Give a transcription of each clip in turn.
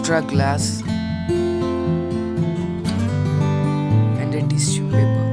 extra glass and a tissue paper.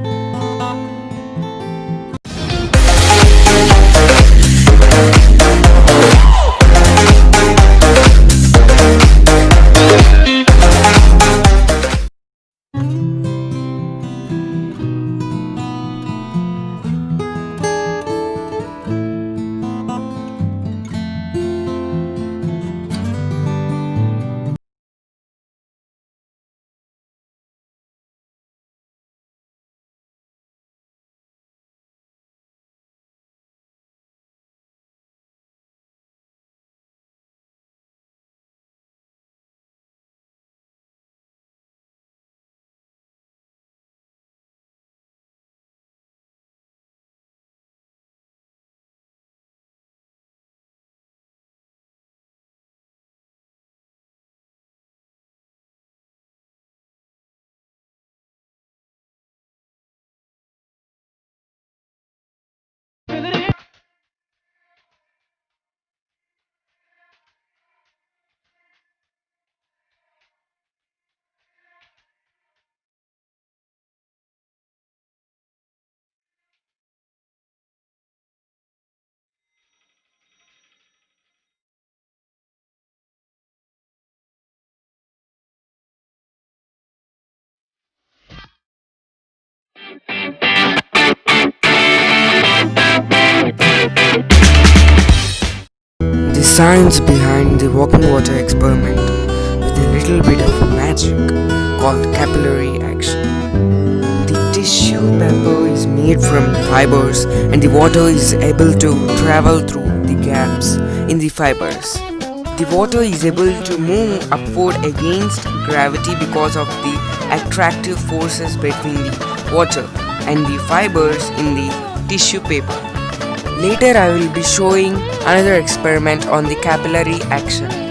The science behind the walking water experiment with a little bit of magic called capillary action. The tissue paper is made from fibers and the water is able to travel through the gaps in the fibers. The water is able to move upward against gravity because of the attractive forces between the water and the fibers in the tissue paper. Later I will be showing another experiment on the capillary action.